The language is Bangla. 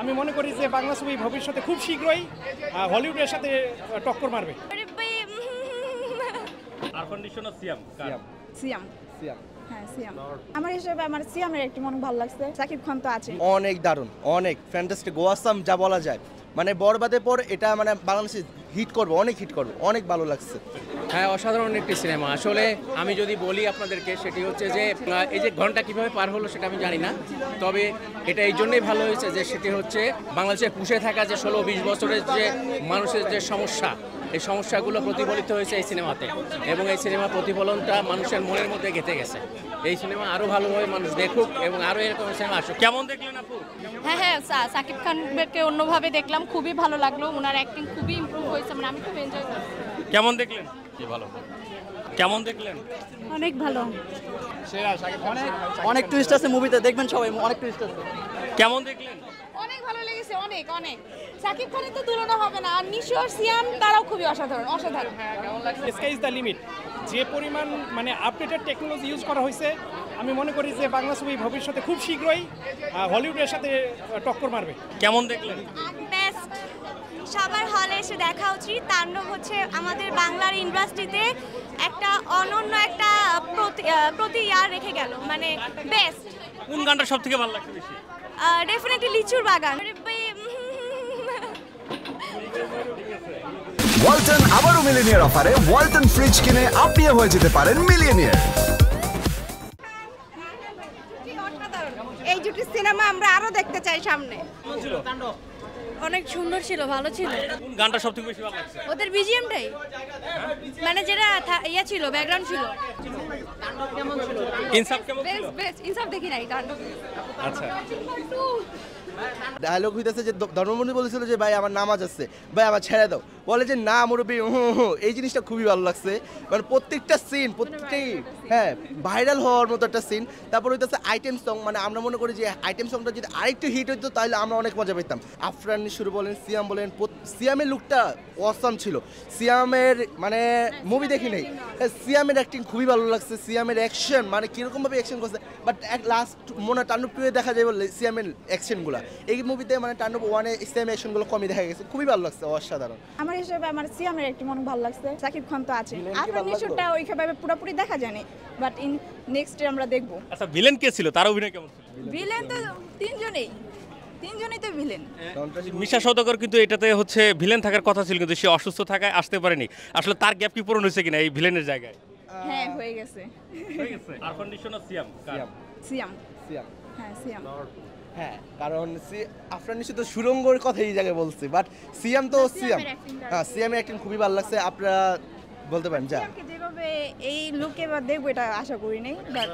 আমি মনে করি যে বাংলা ছবি ভবিষ্যতে খুব শীঘ্রই হলিউডের সাথে টক্কর মারবে। সিয়াম হ্যাঁ সিয়াম। আমার হিসেবে আমার সিয়ামের একটু মনে ভালো লাগছে। সাকিব খান তো আছে, অনেক দারুণ, অনেক ফ্যান্টাস্টিক, গোয়াসাম যা বলা যায়। মানে বরবাদের পর এটা মানে বাংলাদেশে হিট করবে, অনেক হিট করবে, অনেক ভালো লাগছে। হ্যাঁ, অসাধারণ একটি সিনেমা। আসলে আমি যদি বলি আপনাদেরকে, সেটি হচ্ছে যে এই যে ঘন্টা কিভাবে পার হলো সেটা আমি জানি না, তবে এটা এই জন্যই ভালো হয়েছে যে সেটি হচ্ছে বাংলাদেশে পুষে থাকা যে 16-20 বছরের যে মানুষের যে সমস্যা, এই সমস্যাগুলো প্রতিফলিত হয়েছে এই সিনেমাতে, এবং এই সিনেমার প্রতিফলনটা মানুষের মনের মধ্যে গেঁথে গেছে। এই সিনেমা আরও ভালোভাবে মানুষ দেখুক এবং আরও এরকম সিনেমা আসুক। কেমন দেখলেন আপু? হ্যাঁ, সাকিব খানকে অন্যভাবে দেখলাম, খুবই ভালো লাগলো। ওনার অ্যাক্টিং খুবই ইমপ্রুভ হয়েছে, মানে আমি খুব এনজয় করছি। কেমন দেখলেন? ভালো। কেমন দেখলেন? অনেক ভালো। অনেক টুইস্ট আছে মুভিতে, দেখবেন সবাই, অনেক টুইস্ট আছে। কেমন দেখলেন? অনেক ভালো লেগেছে, অনেক অনেক। সাকিব খানের তো তুলনা হবে না, আর নিশো আর সিয়াম তারাও খুবই অসাধারণ। Sky is the limit. যে পরিমাণ মানে আপডেটেড টেকনোলজি ইউজ করা হয়েছে, আমি মনে করি যে বাংলা ছবি ভবিষ্যতে খুব শীঘ্রই হলিউডের সাথে টক্কর মারবে। কেমন দেখলেন? বেস্ট, সবার হলে এসে দেখা উচিত। তাণ্ডব হচ্ছে আমাদের বাংলার ইন্ডাস্ট্রিতে একটা অনন্য একটা প্রতি ইয়ার রেখে গেল, মানে বেস্ট। কোন গানটা সব থেকে ভালো লাগছে বেশি? ডেফিনেটলি লিচুর বাগান। ওয়ালটন আবারও মিলিয়নিয়ার অফারে ওয়ালটন ফ্রিজ কিনে আপনিও হয়ে যেতে পারেন মিলিয়নিয়ার। এই জুটির সিনেমা আমরা আরো দেখতে চাই সামনে। অনেক সুন্দর ছিল, ভালো ছিল। কোন গানটা সব থেকে বেশি ভালো লাগছে? ওদের বিজিএমটাই, মানে যেটা ইয়া ছিল, ব্যাকগ্রাউন্ড ছিল। ইনসাফ কেমন ছিল? বেস্ট। ইনসাফ দেখি নাই কারণ আচ্ছা, ডায়লগ হইতেছে যে ধর্মবন্ধু বলেছিল যে ভাই আমার নামাজ আছে, ভাই আমার ছেড়ে দাও, বলে যে না মুরব্বী, এই জিনিসটা খুবই ভালো লাগছে। মানে প্রত্যেকটা সিন, প্রত্যেকটাই হ্যাঁ ভাইরাল হওয়ার মতো একটা সিন। তারপর হইতেছে আইটেম সং, মানে আমরা মনে করি যে আইটেম সংটা যদি আরেকটু হিট হইতো তাহলে আমরা অনেক মজা পেতাম। আফরান নিশোর বলেন, সিয়াম বলেন, সিয়ামের লুকটা অসাম ছিল। সিয়ামের মানে মুভি দেখি নেই, সিয়ামের অ্যাক্টিং খুবই ভালো লাগছে। সিয়ামের অ্যাকশন মানে কীরকমভাবে অ্যাকশন করছে, বাট লাস্ট মনে হয় টান্ডব 2-এ দেখা যায় বলে সিয়ামের অ্যাকশনগুলো, এই মুভিতে মানে টান্ডব 1-এ সিয়ামের অ্যাকশনগুলো কমই দেখা গেছে, খুবই ভালো লাগছে, অসাধারণ। আমার হিসেবে আমার সিয়ামের একটু মনে ভালো লাগছে। সাকিব খান তো আছে, আপনার নিশোটা ওইভাবে পুরোপুরি দেখা যায়নি, বাট ইন নেক্সট আমরা দেখবো। আচ্ছা, ভিলেন কে ছিল? তার অভিনয় কেমন ছিল? ভিলেন তো তিনজনেই তো ভিলেন। মিশা সওদাগর কিন্তু এটাতে হচ্ছে ভিলেন থাকার কথা ছিল, কিন্তু সে অসুস্থ থাকায় আসতে পারেনি। আসলে তার গ্যাপ কি পূরণ হয়েছে কিনা এই ভিলেনের জায়গায়? হ্যাঁ হয়ে গেছে। সিয়াম হ্যাঁ সিয়াম। হ্যাঁ, কারণ আফরান নিশো তো সুরঙ্গর কথা এই জায়গায় বলছে, বাট সিয়াম তো সিয়াম, হ্যাঁ সিয়ামের অ্যাক্টিং খুবই ভালো লাগছে। আপনারা বলতে পারেন যা যেভাবে এই লুকে বা দেখবো এটা আশা করি নাই, বাট